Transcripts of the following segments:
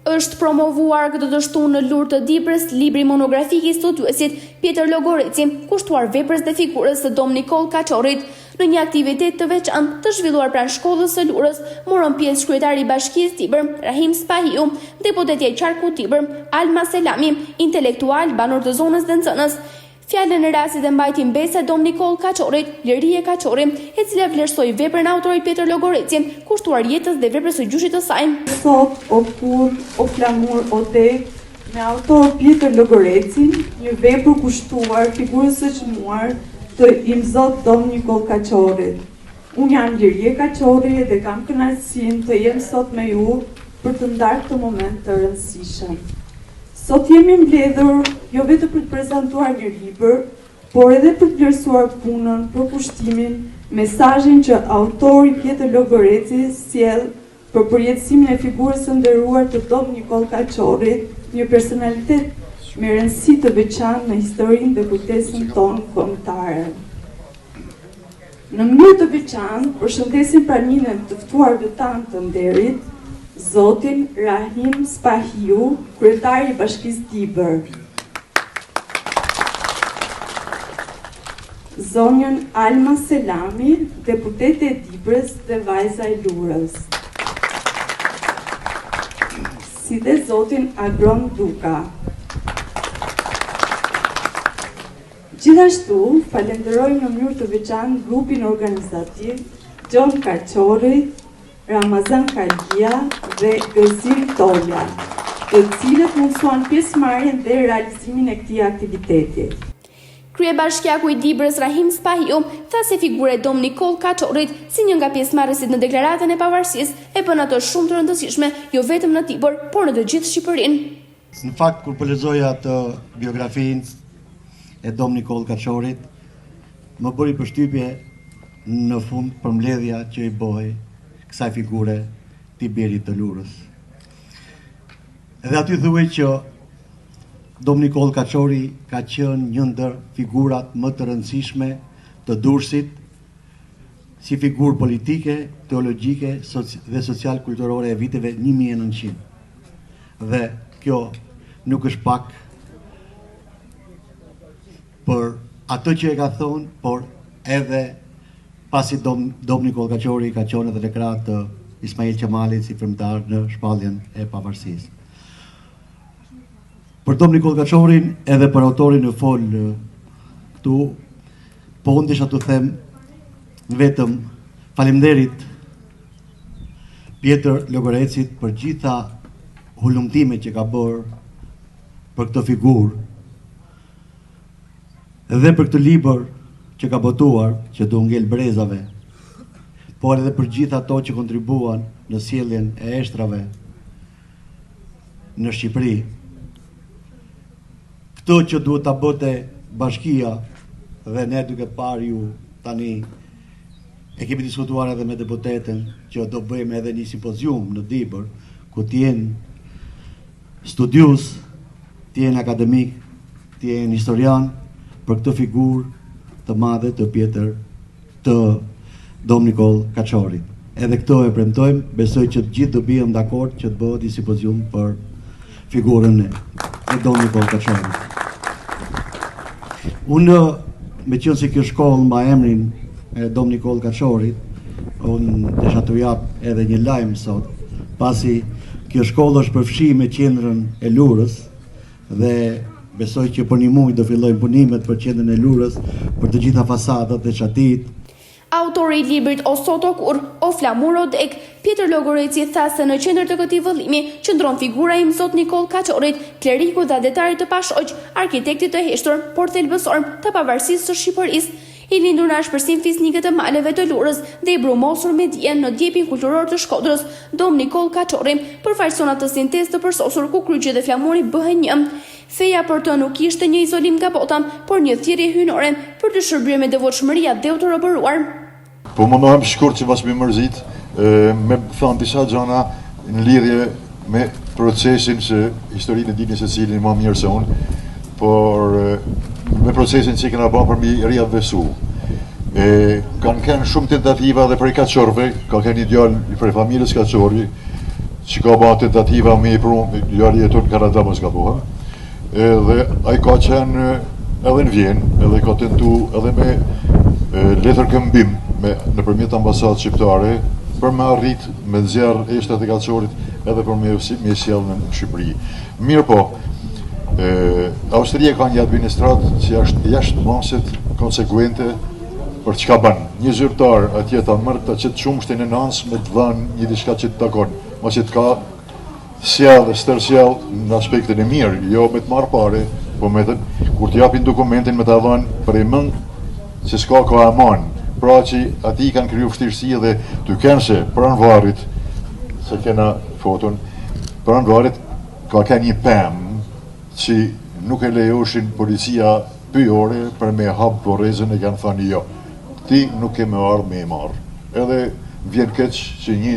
Është promovuar këtë të shtunë në Lurë të Dibrës libri monografik i studiuesit Pjetër Logoreci, kushtuar veprës dhe figurës së Dom Nikol Kaçorrit. Në një aktivitet të veçantë të zhvilluar pranë shkollës së Lurës, morën pjesë kryetari i Bashkisë Tibër, Rahim Spahiu, deputetja e qarkut Tibër, Alma Selami, intelektual, banor të zonës Dëncënës. Fjalën në rastit e mbajti mbesa Dom Nikol Kaçorrit, Lirie Kaçorri, e cila vlerësoi veprën e autorit Pjetër Logoreci, kushtuar jetës dhe veprës së gjyshit të saj. Sot, o kur, o flamur, o deg, me autor Pjetër Logoreci, një vepër kushtuar figurës së çmuar të imzot Dom Nikol Kaçorrit. Unë jam Lirie Kaçorri dhe kam kënaqësinë të jem sot me ju për të ndarë këtë moment të rëndësishëm. Sot jemi mbledhur jo vetëm për të prezantuar një libër, por edhe për të vlerësuar punën, përkushtimin, mesazhin që autori Pjetër Logoreci sjell për përjetësimin e figurës së nderuar të Dom Nikol Kaçorrit, një personalitet me rëndësi të veçantë në historinë dhe kujtesën tonë kombëtare. Në mënyrë të veçantë, përshëndesim pranimin të ftuarve tanë të nderit, Zotin Rahim Spahiu, kryetari i Bashkisë Tibër. Zonjën Alma Selami, deputete e Dibrës dhe vajza e Lurës. Si dhe Zotin Agron Duka. Gjithashtu, falenderojmë në mënyrë të veçantë grupin organizativ Gjon Kaçorri, Ramazan Kalia dhe Gëzim Tolja, të cilët mundsuan pjesëmarrjen dhe realizimin e këtij aktiviteti. Kryebashkiaku i Dibrës Rahim Spahiu tha se figura e Dom Nikol Kaçorrit, si një nga pjesëmarrësit në deklaratën e pavarësisë, e bën ato shumë të rëndësishme jo vetëm në Tibër, por në të gjithë Shqipërinë. Në fakt, kur po lexoja atë biografinë e Dom Nikol Kaçorrit, më bëri përshtypje në fund përmbledhja që i bëi kësaj figure Tiberit të Lurës. Edhe aty thuhet që Dom Nikol Kaçorri ka qenë një ndër figurat më të rëndësishme të Durrësit, si figurë politike, teologjike dhe social-kulturore e viteve 1900. Dhe kjo nuk është pak për atë që e ka thonë, por edhe pasi Dom Nikol Kaçorri ka qenë edhe krah të Ismail Qemalit si frymëtar në shpalljen e pavarësisë. Për Dom Nikol Kaçorrin edhe për autorin në fol këtu, po unë desha të them vetëm faleminderit Pjetër Logorecit për gjitha hulumtimet që ka bërë për këtë figurë dhe për këtë libër që ka botuar, që do ngel brezave, por edhe për gjitha ato që kontribuan në sjelljen e eshtrave në Shqipëri. Këto që duhet ta bëte bashkia dhe ne duke parë ju tani e kemi diskutuar edhe me deputetën që do bëjmë edhe një simpozium në Dibër, ku t'jenë studius, t'jenë akademik, t'jenë historian për këtë figurë të madhe të Pjetër të Dom Nikol Kaçorrit. Edhe këto e premtojmë, besoj që të gjithë do bien dakord që të bëhet një simpozium për figurën e Dom Nikol Kaçorrit. Unë, me qenë se kjo shkollë mba emrin e Dom Nikol Kaçorrit, unë desha t'u jap edhe një lajm sot, pasi kjo shkollë është përfshi me qendrën e Lurës dhe besoj që për një muaj do fillojnë punimet për qendrën e Lurës, për të gjitha fasadat dhe çatit. Autori i librit O sot o kur, o flamur o deg, Pjetër Logoreci tha se në qendër të këtij vëllimi qëndron figura i Imzot Nikol Kaçorrit, kleriku dhe adetarit të pashoq, arkitektit të heshtur, por thelbësor të pavarësisë së Shqipërisë. I lindur në ashpërsim fisnike të maleve të Lurës dhe i brumosur me dijen në djepin kulturor të Shkodrës, Dom Nikol Kaçorri përfaqëson atë sintezë të përsosur ku kryqi dhe flamuri bëhen një. Feja për të nuk ishte një izolim nga bota, por një thirrje hyjnore për të shërbyer me devotshmëria dhe të robëruar. Po mundohem shkurt që bashkë me mërzit, me thënë disa gjëra në lidhje me procesin që historinë e dini se cilin më mirë se unë, por me procesin që kena bërë për mi riadhesu. Kanë kënë shumë tentativa dhe për i Kaçorve, ka kënë një djallë për familjes Kaçorri, që ka ba tentativa me i prunë, jari e tonë Kanada më s'ka boha, edhe ai ka qenë edhe në Vjenë, edhe ka tentu edhe me letër këmbim në përmjet ambasadë shqiptare për me arrit me nxjerr eshtat e Kaçorit edhe për me sjell në Shqipëri. Mirë po, Austria ka një administratë që është jashtë maset konsekuente për çka bën. Një zyrtar atje ta merr ta çet shumështin e nans me të dhënë një diçka që të takon, mos që të ka sjell dhe stërsjell në aspektin e mirë, jo me të marrë pare, po me të kur të japin dokumentin me ta dhënë për i mend se s'ka ka aman. Pra që ati kanë kriju vështirësi dhe të kenë se pranë varrit, se kena foton, pranë varrit ka një pemë që nuk e lejoshin policia pyjore për me hap vorrezën e kanë thënë jo. Ti nuk ke me ardhë me e marrë. Edhe vjen keq që një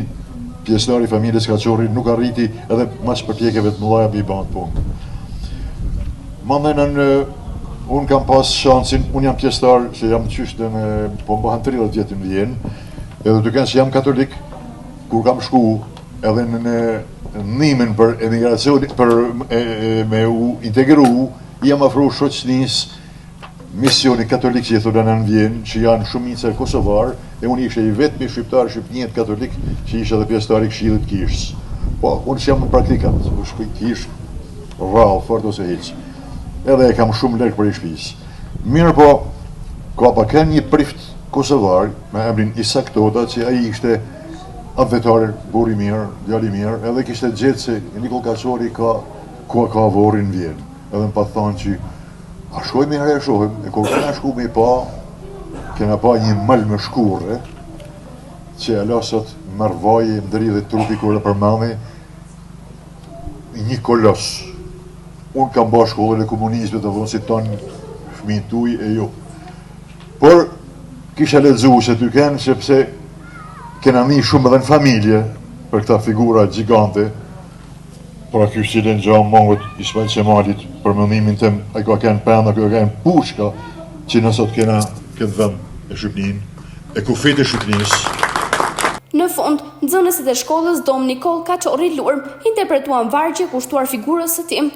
pjesëtar i familjes Kaçori nuk arriti edhe mas përpjekjeve të mëdha me i bën punë. Mandena unë kam pas shansin, unë jam pjesëtar që jam qyshtë me po mbahen 30 vjetë në Vjenë, edhe të kënë që jam katolik, kur kam shku edhe në nimin për emigracion, për me u integru, jam afru shoqënisë misioni katolik që jetën në Vjenë, që janë shumica kosovar, e unë ishe i vetëmi shqiptar shqipnjet katolik që ishe dhe pjesëtar i Këshillit Kishës. Po, unë që jam në praktikant, u shkuj Kish, rrallë, fort ose hiq. Edhe e kam shumë lërë për i shpis. Mirë po, ka pa kënë një prift kosovar, me emrin Isak Tota, që aji ishte advetar, buri mirë, djali mirë, edhe kishte gjetë se Nikol Kaçori ka vorin në Vjenë. Edhe më pa thonë që, a shkojmë i herë e shohim, e kur kena shku me pa, kena pa një mal me shkurre, që e lasët mërvaje, mdëri dhe trupi kërë përmami, një kolos. Unë kam ba shkollën e komunizmet dhe dhënë si tonë fëmijë tuj e jo. Por, kisha lexu se ty kenë, sepse kena një shumë edhe në familje për këta figura gjigante, pra kjo cilin Gjan Mangët, Ismail Qemalit, për mëndimin tëm, a ka kenë penda, a ka kenë pushka, që nësot kena këtë vend e Shqipnin, e kufit e Shqipnis. Në fund, nxënësit e shkollës Dom Nikol Kaçori Lurm interpretuan vargje kushtuar figurës së tij.